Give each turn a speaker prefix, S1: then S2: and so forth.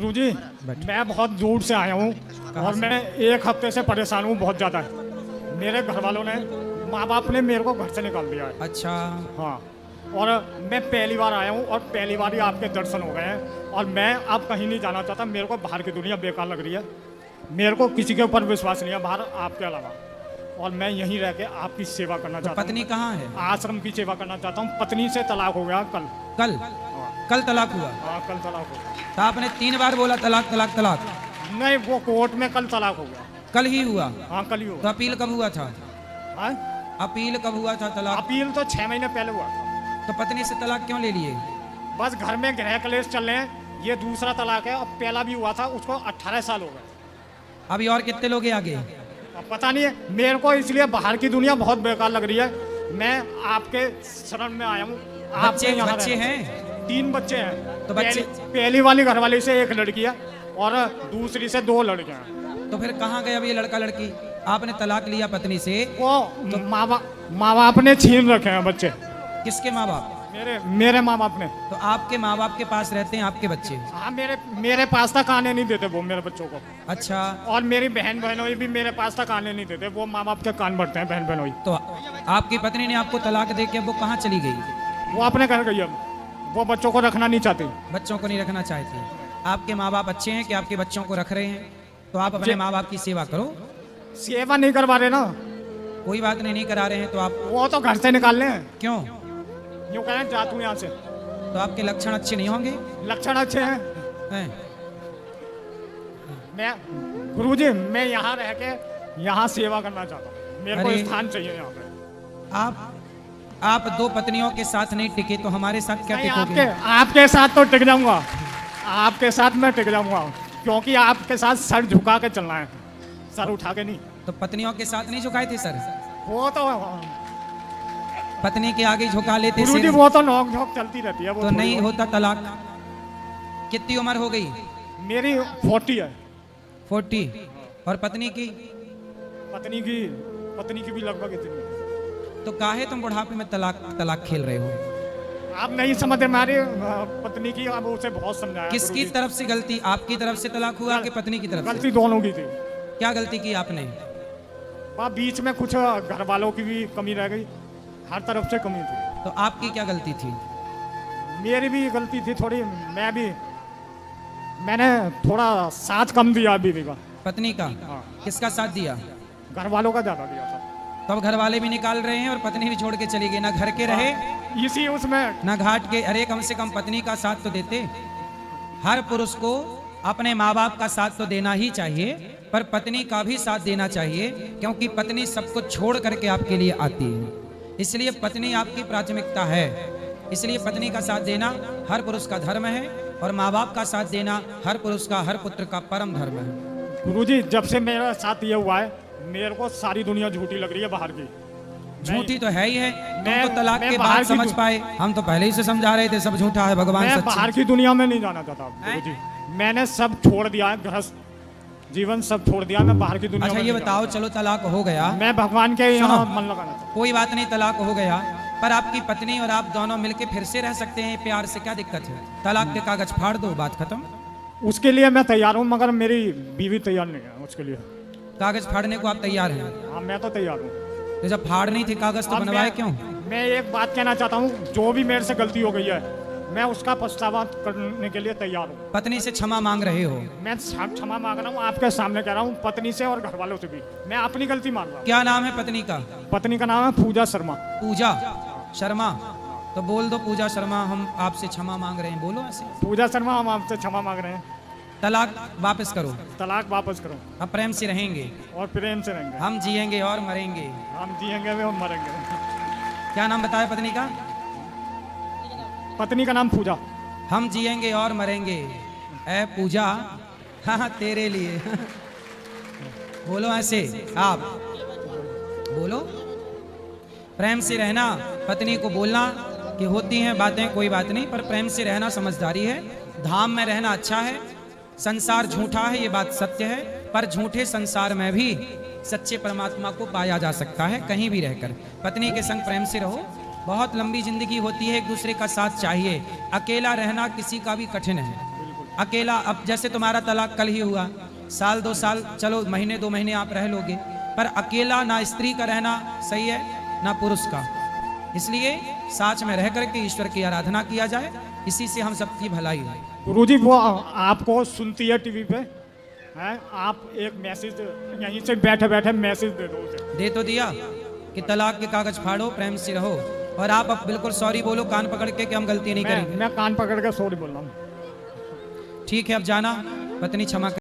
S1: गुरुजी, मैं बहुत दूर से आया हूँ और मैं एक हफ्ते से परेशान हूँ बहुत ज़्यादा। मेरे घर वालों ने, माँ बाप ने मेरे को घर से निकाल दिया है।
S2: अच्छा,
S1: हाँ, और मैं पहली बार आया हूँ और पहली बार ही आपके दर्शन हो गए हैं और मैं अब कहीं नहीं जाना चाहता। मेरे को बाहर की दुनिया बेकार लग रही है। मेरे को किसी के ऊपर विश्वास नहीं है बाहर आपके अलावा, और मैं यहीं रह के आपकी सेवा करना
S2: तो
S1: चाहता हूँ।
S2: पत्नी कहाँ है?
S1: आश्रम की सेवा करना चाहता हूँ। पत्नी से तलाक हो गया कल।
S2: कल? कल तलाक हुआ?
S1: हाँ, कल तलाक हो गया।
S2: तो आपने 3 बार बोला तलाक तलाक तलाक।
S1: नहीं, वो कोर्ट में कल तलाक हो गया।
S2: कल ही हुआ?
S1: हाँ, कल ही
S2: तो
S1: हुआ।
S2: अपील कब हुआ था?
S1: हाँ?
S2: अपील कब हुआ था तलाक?
S1: अपील तो 6 महीने पहले हुआ था।
S2: तो पत्नी से तलाक क्यों ले लिए?
S1: बस घर में गृह कलेश चल रहे हैं। ये दूसरा तलाक है और पहला भी हुआ था, उसको 18 साल हो गए।
S2: अभी और कितने लोग हैं आगे?
S1: अब पता नहीं है मेरे को, इसलिए बाहर की दुनिया बहुत बेकार लग रही है। मैं आपके शरण में आया हूँ।
S2: बच्चे हैं?
S1: 3 बच्चे हैं।
S2: तो बच्चे,
S1: पहली वाली घरवाली से 1 लड़की है और दूसरी से 2 लड़कियां हैं।
S2: तो फिर कहाँ गए अब ये लड़का लड़की? आपने तलाक लिया पत्नी से,
S1: वो माँ बाप ने छीन रखे हैं बच्चे।
S2: किसके माँ बाप?
S1: मेरे माँ बाप ने।
S2: तो आपके माँ बाप के पास रहते हैं आपके बच्चे?
S1: हाँ, मेरे पास तक आने नहीं देते वो मेरे बच्चों को।
S2: अच्छा,
S1: और मेरी बहन बहनोई भी मेरे पास तक आने नहीं देते। वो माँ बाप के कान भरते हैं बहन बहनोई।
S2: तो आपकी पत्नी ने आपको तलाक दे के अब वो कहाँ चली गई?
S1: वो अपने घर गई। अब वो बच्चों को रखना नहीं चाहती।
S2: बच्चों को नहीं रखना चाहती। आपके माँ बाप अच्छे हैं कि आपके बच्चों को रख रहे हैं? तो आप अपने माँ बाप की सेवा करो।
S1: सेवा नहीं करवा रहे ना।
S2: कोई बात नहीं, नहीं करा रहे हैं तो आप,
S1: वो तो घर से निकाल रहे हैं।
S2: क्यों?
S1: यूँ कहें जा तू यहाँ से।
S2: तो आपके लक्षण अच्छे नहीं होंगे?
S1: लक्षण अच्छे हैं।
S2: हैं?
S1: मैं गुरुजी, मैं यहाँ रह के यहाँ सेवा करना चाहता हूँ। मेरे को
S2: अरे,
S1: स्थान चाहिए यहाँ पे।
S2: आप 2 पत्नियों के साथ नहीं टिके तो हमारे साथ क्या
S1: नहीं,
S2: टिकोगे?
S1: आपके साथ तो टिक जाऊंगा। आपके साथ मैं टिक जाऊंगा, क्योंकि आपके साथ सर झुका के चलना है, सर उठा के नहीं।
S2: तो पत्नियों के साथ नहीं झुकाए थे सर?
S1: वो तो
S2: पत्नी के आगे झुका लेते
S1: गुरुजी,
S2: सिर,
S1: वो तो नोक झोंक चलती रहती है। वो
S2: तो
S1: थोड़ी
S2: नहीं
S1: बहुत।
S2: होता तलाक। कितनी उम्र हो गई?
S1: मेरी 40 है।
S2: 40। और पत्नी की?
S1: पत्नी की भी लगभग इतनी है।
S2: तो काहे तुम बुढ़ापे में तलाक खेल रहे हो?
S1: आप नहीं समझते हमारी पत्नी की। अब उसे बहुत समझाया।
S2: किसकी
S1: गुरुजी,
S2: तरफ से गलती? आपकी तरफ से तलाक हुआ कि पत्नी की तरफ से?
S1: गलती दोनों की थी।
S2: क्या गलती की आपने?
S1: वहाँ बीच में कुछ घर वालों की भी कमी रह गई, हर तरफ से कमी थी।
S2: तो आपकी क्या गलती थी?
S1: मेरी भी गलती थी थोड़ी। मैंने थोड़ा साथ कम दिया बीवी का।
S2: पत्नी का?
S1: हाँ।
S2: किसका साथ दिया?
S1: घर वालों का ज्यादा दिया था।
S2: तब घर वाले भी निकाल रहे हैं और पत्नी भी छोड़ के चली गई। ना घर के रहे
S1: इसी उसमें।
S2: ना घाट के। अरे कम से कम पत्नी का साथ तो देते। हर पुरुष को अपने माँ बाप का साथ तो देना ही चाहिए, पर पत्नी का भी साथ देना चाहिए, क्योंकि पत्नी सब कुछ छोड़ करके आपके लिए आती है। इसलिए पत्नी आपकी प्राथमिकता है। इसलिए पत्नी का साथ देना हर पुरुष का धर्म है, और माँ बाप का साथ देना हर पुरुष का, हर पुत्र का परम धर्म है।
S1: गुरुजी, जब से मेरा साथ ये हुआ है, मेरे को सारी दुनिया झूठी लग रही है बाहर की।
S2: झूठी तो है ही है। तुम
S1: मैं-
S2: तो तलाक
S1: मैं
S2: के
S1: बाहर
S2: बाद
S1: की
S2: समझ
S1: दु-
S2: पाए, हम तो पहले ही से समझा रहे थे सब झूठा है, भगवान
S1: मैं
S2: सच्चे।
S1: बाहर की दुनिया में नहीं जाना चाहता गुरुजी। मैंने सब छोड़ दिया है, गृहस्थ जीवन सब छोड़ दिया। मैं बाहर की दुनिया
S2: अच्छा
S1: में
S2: ये
S1: नहीं
S2: बताओ, चलो तलाक हो गया,
S1: जाना। मैं भगवान के यहाँ
S2: सुनो।
S1: मन लगाना चाहता
S2: कोई बात नहीं, तलाक हो गया, पर आपकी पत्नी और आप दोनों मिलके फिर से रह सकते हैं प्यार से, क्या दिक्कत है? तलाक के कागज फाड़ दो, बात खत्म।
S1: हूँ। उसके लिए मैं तैयार हूँ, मगर मेरी बीवी तैयार नहीं है उसके लिए।
S2: कागज फाड़ने को आप तैयार हैं?
S1: हाँ, मैं तो तैयार हूँ।
S2: तो जब फाड़नी थी कागज तो
S1: अब
S2: बनवाए
S1: मैं-
S2: क्यों?
S1: मैं एक बात कहना चाहता हूँ, जो भी मेरे से गलती हो गई है, मैं उसका पछतावा करने के लिए तैयार हूँ।
S2: पत्नी से क्षमा मांग रहे हो?
S1: मैं क्षमा मांग रहा हूँ, आपके सामने कह रहा हूँ, पत्नी से और घर वालों से भी। मैं अपनी गलती मान रहा हूँ।
S2: क्या नाम है पत्नी का?
S1: पत्नी का नाम है पूजा शर्मा।
S2: पूजा शर्मा? तो बोल दो, पूजा शर्मा हम आपसे क्षमा मांग रहे हैं, बोलो ऐसे।
S1: पूजा शर्मा, हम आपसे क्षमा मांग रहे हैं।
S2: तलाक वापस करो,
S1: तलाक वापस करो
S2: अब प्रेम से रहेंगे,
S1: और प्रेम से रहेंगे।
S2: हम जिएंगे और मरेंगे।
S1: हम जिएंगे भी और मरेंगे।
S2: क्या नाम बताया पत्नी का?
S1: पत्नी का नाम पूजा।
S2: हम जिएंगे और मरेंगे। ऐ पूजा, हाँ तेरे लिए। बोलो ऐसे, आप बोलो। प्रेम से रहना, पत्नी को बोलना कि होती हैं बातें, कोई बात नहीं, पर प्रेम से रहना समझदारी है। धाम में रहना अच्छा है। संसार झूठा है, ये बात सत्य है, पर झूठे संसार में भी सच्चे परमात्मा को पाया जा सकता है कहीं भी रहकर। पत्नी के संग प्रेम से रहो। बहुत लंबी जिंदगी होती है, एक दूसरे का साथ चाहिए। अकेला रहना किसी का भी कठिन है। अकेला, अब जैसे तुम्हारा तलाक कल ही हुआ, साल 2 साल, चलो महीने 2 महीने आप रह लोगे, पर अकेला ना स्त्री का रहना सही है ना पुरुष का। इसलिए साथ में रह करके ईश्वर की आराधना किया जाए, इसी से हम सबकी भलाई है।
S1: गुरुजी वो आपको सुनती है टीवी पे, हैं? आप एक मैसेज यहीं से बैठे बैठे मैसेज दे दो उसे।
S2: दे तो दिया कि तलाक के कागज फाड़ो, प्रेम से रहो, और आप अब बिल्कुल सॉरी बोलो कान पकड़ के कि हम गलती नहीं करेंगे।
S1: मैं कान पकड़ के सॉरी बोल रहा हूँ।
S2: ठीक है, अब जाना, पत्नी क्षमा